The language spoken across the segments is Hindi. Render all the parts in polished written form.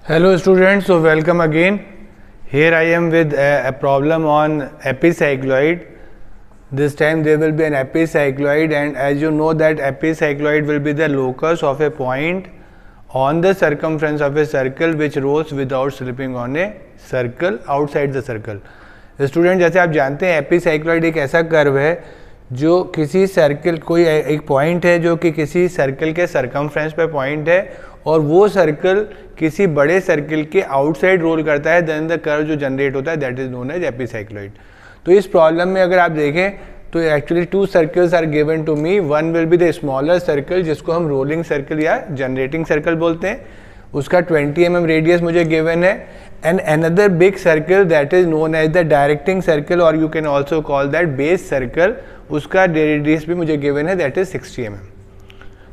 Hello students, so welcome again. Here I am with a problem on epicycloid. This time there will be an epicycloid, and as you know that epicycloid will be the locus of a point on the circumference of a circle which rolls without slipping on a circle outside the circle. Student, जैसे आप जानते हैं epicycloid एक ऐसा कर्व है जो किसी सर्कल कोई एक पॉइंट है जो कि किसी सर्कल के सरकमफ्रेंस पे पॉइंट है और वो सर्कल किसी बड़े सर्कल के आउटसाइड रोल करता है, देन द कर्व जो जनरेट होता है that is known as epicycloid. तो इस प्रॉब्लम में अगर आप देखें तो actually two circles are given to me. One will be the smaller circle जिसको हम रोलिंग सर्कल या जनरेटिंग सर्कल बोलते हैं, उसका 20 mm रेडियस मुझे गिवन है, and another big circle that is known as the directing circle or you can also call that base circle, उसका रेडियस भी मुझे गिवन है दैट इज 60 mm.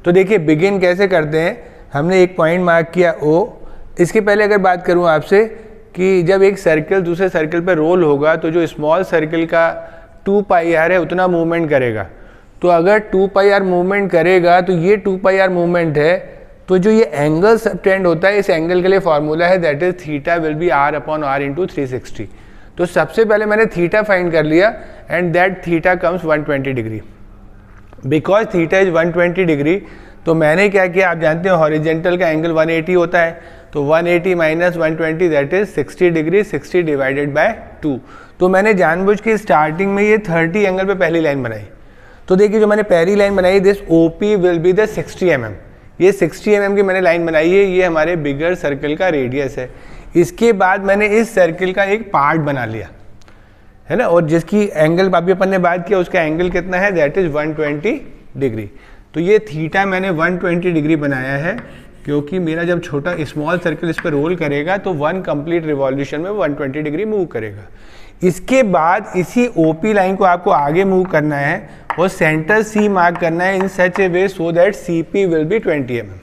तो देखिए बिगिन कैसे करते हैं. हमने एक पॉइंट मार्क किया O. इसके पहले अगर बात करूं आपसे कि जब एक सर्कल दूसरे सर्कल पर रोल होगा तो जो स्मॉल सर्कल का 2πr है उतना मूवमेंट करेगा. तो अगर 2πr मूवमेंट करेगा तो ये 2πr मूवमेंट है, तो जो ये एंगल सबटेंड होता है इस एंगल के लिए फॉर्मूला है that is theta will be r/r into 360. तो सबसे पहले मैंने थीटा फाइंड कर लिया and that theta comes 120 degree. Because theta is 120 degree तो मैंने क्या किया, आप जानते हैं हॉरिजेंटल का एंगल 180 होता है, तो 180 minus 120 that is 60 degree, 60 divided by 2. तो मैंने जानबूझ के स्टार्टिंग में ये 30 एंगल पे पहली लाइन बनाई. तो देखिए जो मैंने पहली लाइन बनाई this OP will be the 60 mm. ये 60 mm की मैंने लाइन बनाई है, ये हमारे बिगर सर्कल का रेडियस है. इसके बाद मैंने इस सर्कल का एक पार्ट बना लिया है ना, और जिसकी एंगल अभी अपन ने बात किया उसका एंगल कितना है दैट इज 120 डिग्री. तो ये थीटा मैंने 120 डिग्री बनाया है क्योंकि मेरा जब छोटा स्मॉल सर्कल इस पर रोल करेगा तो वन कंप्लीट रिवॉल्यूशन में 120 डिग्री मूव करेगा. इसके बाद इसी OP लाइन को आपको आगे मूव करना है और सेंटर C मार्क करना है in such a way so that CP will be 20 mm.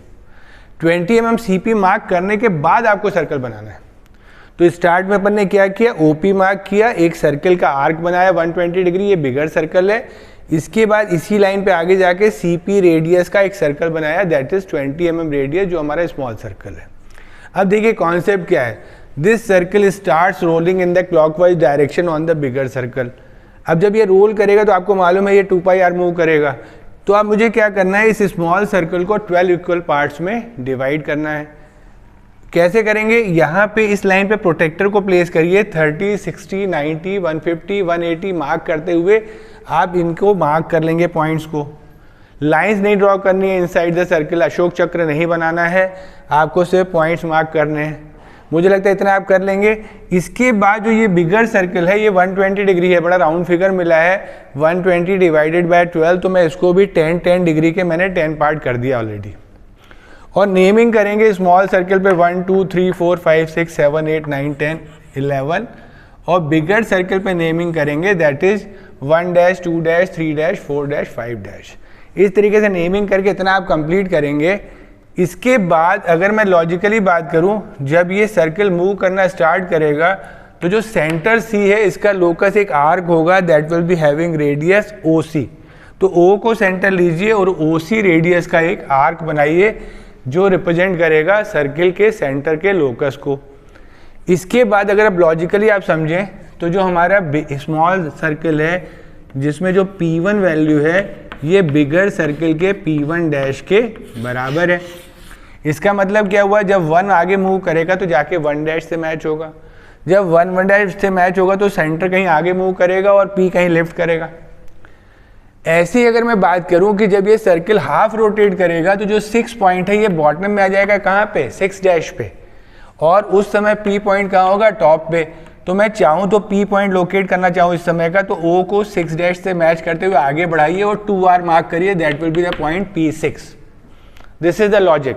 20 mm CP mark करने के बाद आपको सर्कल बनाना है. तो स्टार्ट में अपन ने क्या किया, OP मार्क किया, एक सर्कल का आर्क बनाया 120 डिग्री, ये बिगर सर्कल है. इसके बाद इसी लाइन पे आगे जाके CP रेडियस का एक सर्कल बनाया दैट इज 20 mm रेडियस जो हमारा स्मॉल सर्कल है. अब देखिए कॉन्सेप्ट क्या है, this circle starts rolling in the clockwise direction on the bigger circle. अब जब ये रोल करेगा तो आपको मालूम है ये 2πr मूव करेगा, तो अब मुझे क्या करना है, इस स्मॉल सर्कल को 12 इक्वल पार्ट्स में डिवाइड करना है. कैसे करेंगे, यहाँ पे इस लाइन पे प्रोटेक्टर को प्लेस करिए. 30, 60, 90, 150, 180 मार्क करते हुए आप इनको मार्क कर लेंगे पॉइंट्स को. लाइंस नहीं ड्रॉ करनी है इनसाइड द सर्कल, अशोक चक्र नहीं बनाना है, आपको सिर्फ पॉइंट्स मार्क करने हैं. मुझे लगता है इतना आप कर लेंगे. इसके बाद जो ये बिगर सर्कल है ये 120 डिग्री है, बड़ा राउंड फिगर मिला है 120 डिवाइडेड बाय 12, तो मैं इसको भी 10 डिग्री के मैंने 10 पार्ट कर दिया ऑलरेडी. और नेमिंग करेंगे स्मॉल सर्कल पे 1 2 3 4 5 6 7 8 9 10 11, और बिगर सर्कल पे नेमिंग करेंगे that is 1 dash 2 dash 3 dash 4 dash 5 dash. इस तरीके से नेमिंग करके इतना आप कंप्लीट करेंगे. इसके बाद अगर मैं लॉजिकली बात करूं, जब ये सर्कल मूव करना स्टार्ट करेगा तो जो सेंटर C है इसका लोकस एक आर्क होगा that will be having radius OC. तो O को सेंटर लीजिए और OC रेडियस का एक आर्क बनाइए जो रिप्रेजेंट करेगा सर्कल के सेंटर के लोकस को. इसके बाद अगर आप लॉजिकली आप समझें तो जो हमारा स्मॉल सर्कल है जिसमें जो P1 वैल्यू है ये बिगर सर्कल के P1 डैश के बराबर है. इसका मतलब क्या हुआ, जब 1 आगे मूव करेगा तो जाके 1 डैश से मैच होगा, जब 1 डैश से मैच होगा तो सेंटर कहीं आगे मूव करेगा और P कहीं लेफ्ट करेगा. ऐसे ही अगर मैं बात करूं कि जब ये सर्कल हाफ रोटेट करेगा तो जो 6 पॉइंट है ये बॉटम में आ जाएगा कहाँ पे, 6 डैश पे, और उस समय P पॉइंट कहाँ होगा, टॉप पे. तो मैं चाहूँ तो P पॉइंट लोकेट करना चाहूँ इस समय का, तो O को 6 डैश से मैच करते हुए आगे बढ़ाइए और 2R मार्क करिए, that will be the point P6. This is the logic.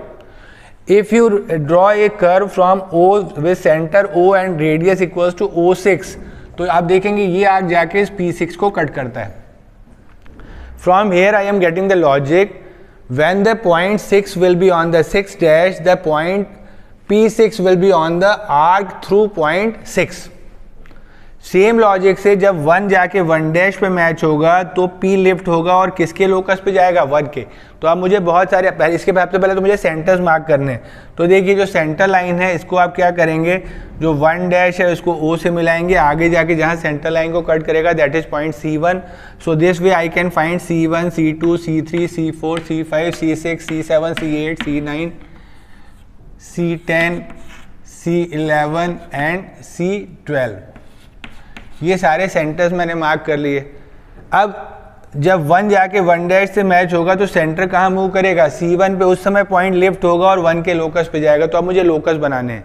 If you draw a curve from O with centre O and radius equals to O6, तो आप देखेंगे ये आर्क जाके इस P6 को कट करता है. From here I am getting the logic. When the point 6 will be on the 6 dash, the point P6 will be on the arc through point 6. Same logic से जब 1 जाके 1 डैश पे मैच होगा तो P लिफ्ट होगा और किसके लोकस पे जाएगा, 1 के। तो आप मुझे बहुत सारे इसके सबसे पहले तो मुझे सेंटर्स मार्क करने हैं। तो देखिए जो सेंटर लाइन है इसको आप क्या करेंगे, जो 1 डैश है उसको O से मिलाएंगे, आगे जाके जहाँ सेंटर लाइन को कट करेगा that is point C1। So this way I can find C1, C2, C3, C4, C5, C6, C7, C8, C9, C10, C11 and C12। ये सारे सेंटर्स मैंने मार्क कर लिए। अब जब 1 जाके 1 डैश से मैच होगा तो सेंटर कहाँ मूव करेगा, C1 पे। उस समय पॉइंट लिफ्ट होगा और 1 के लोकस पे जाएगा। तो अब मुझे लोकस बनाने हैं।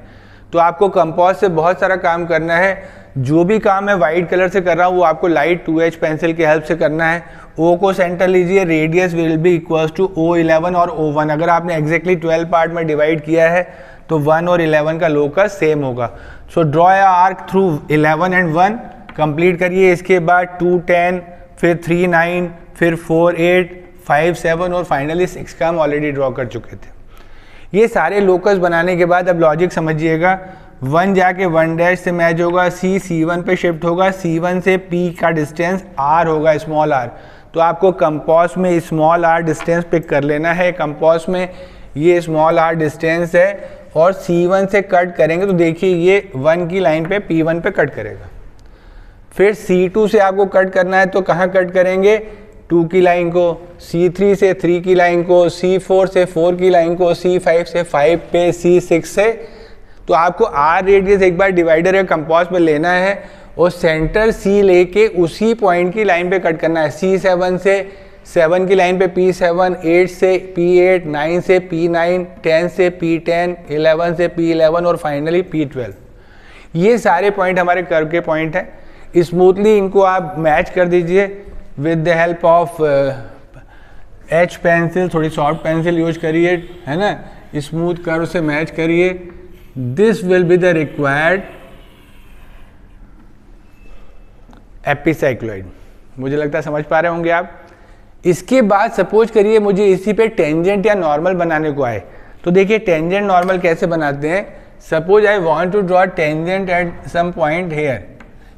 तो आपको कंपास से बहुत सारा काम करना है। जो भी काम मैं वाइट कलर से कर रहा हूँ वो आपको लाइट 2H पेंसिल की हेल्प से करना है। O को सेंटर लीजिए, radius will be equals to O11 और O1। अगर आपने एग्जैक्टली 12 पार्ट में डिवाइड किया है तो 1 और 11 का लोकस सेम होगा। So draw a arc through 11 and 1, complete करिए। इसके बाद 2 10, फिर 3 9, फिर 4 8, 5 7 और फाइनली 6 का हम ऑलरेडी ड्रॉ कर चुके थे। ये सारे लोकस बनाने के बाद अब लॉजिक समझिएगा। 1 जाके 1 डैश से मैच होगा, C1 पे शिफ्ट होगा, C1 से P का डिस्टेंस R होगा, स्मॉल r। तो आपको कंपास में स्मॉल r डिस्टेंस पिक कर लेना है। कंपास में ये स्मॉल r डिस्टेंस है और C1 से कट करेंगे तो देखिए ये 1 की लाइन पे P1 पे कट करेगा। फिर C2 से आपको कट करना है तो कहाँ कट करेंगे, 2 की लाइन को, C3 से 3 की लाइन को, C4 से 4 की लाइन को, C5 से 5 पे, C6 से। तो आपको R रेडियस एक बार डिवाइडर या कंपास पे लेना है और सेंटर C लेके उसी पॉइंट की लाइन पे कट करना है। C7 से 7 की लाइन पे P7, 8 से P8, 9 से P9, 10 से P10, 11 से P11 और फाइनली P12। ये सारे पॉइंट हमारे कर्व के पॉइंट हैं। स्मूथली इनको आप मैच कर दीजिए with the help of H pencil, थोड़ी सॉफ्ट पेंसिल यूज करिए, है ना। स्मूथ कर्व से मैच करिए। This will be the required epicycloid. मुझे लगता है समझ पा रहे होंगे आप। इसके बाद सपोज करिए मुझे इसी पे टेंजेंट या नॉर्मल बनाने को आए। तो देखिए टेंजेंट नॉर्मल कैसे बनाते हैं। Suppose I want to draw tangent at some point here.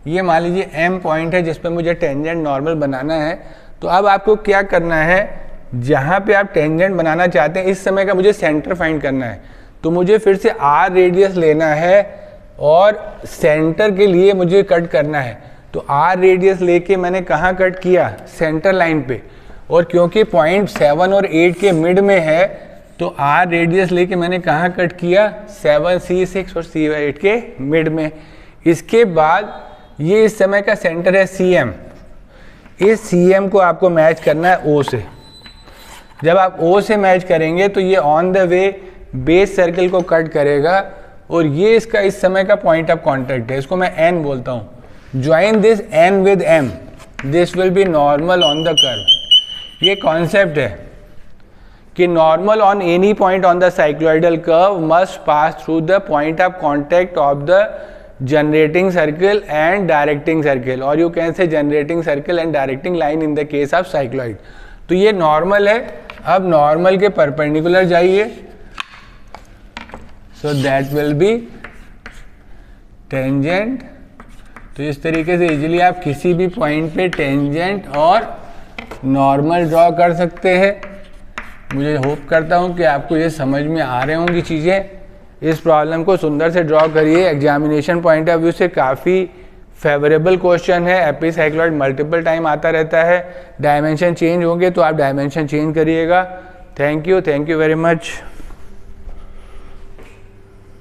ये मान लीजिए M पॉइंट है जिस पे मुझे टेंजेंट नॉर्मल बनाना है। तो अब आपको क्या करना है, जहाँ पे आप टेंजेंट बनाना चाहते हैं इस समय का मुझे सेंटर फाइंड करना है। तो मुझे फिर से R रेडियस लेना है और सेंटर के लिए मुझे कट करना है। तो R रेडियस लेके मैंने कहाँ कट किया, सेंटर लाइन पे। और क्योंकि पॉइंट 7 और 8 के मिड में है तो R रेडियस लेके मैंने कहाँ कट किया, 7, C6 और C8 के मिड में। इसके बाद ये इस समय का सेंटर है CM। इस CM को आपको मैच करना है O से। जब आप O से मैच करेंगे तो ये on the way base circle को कट करेगा और ये इसका इस समय का पॉइंट ऑफ कॉन्टैक्ट है। इसको मैं N बोलता हूँ। Join this N with M, this will B normal on the curve. ये कॉन्सेप्ट है कि normal on any point on the cycloidal curve must pass through the point of contact of the generating circle and directing circle, or you can say generating circle and directing line in the case of cycloid। तो ये नॉर्मल है। अब नॉर्मल के परपेंडिकुलर जाइए, so that will be tangent। तो इस तरीके से इजीली आप किसी भी पॉइंट पे टेंजेंट और नॉर्मल ड्रॉ कर सकते हैं। मुझे होप करता हूँ कि आपको ये समझ में आ रहे होंगी चीज़ें। इस प्रॉब्लम को सुंदर से ड्रॉ करिए। एग्जामिनेशन पॉइंट ऑफ व्यू से काफ़ी फेवरेबल क्वेश्चन है। एपिसाइक्लॉइड मल्टीपल टाइम आता रहता है। डायमेंशन चेंज होंगे तो आप डायमेंशन चेंज करिएगा। Thank you very much.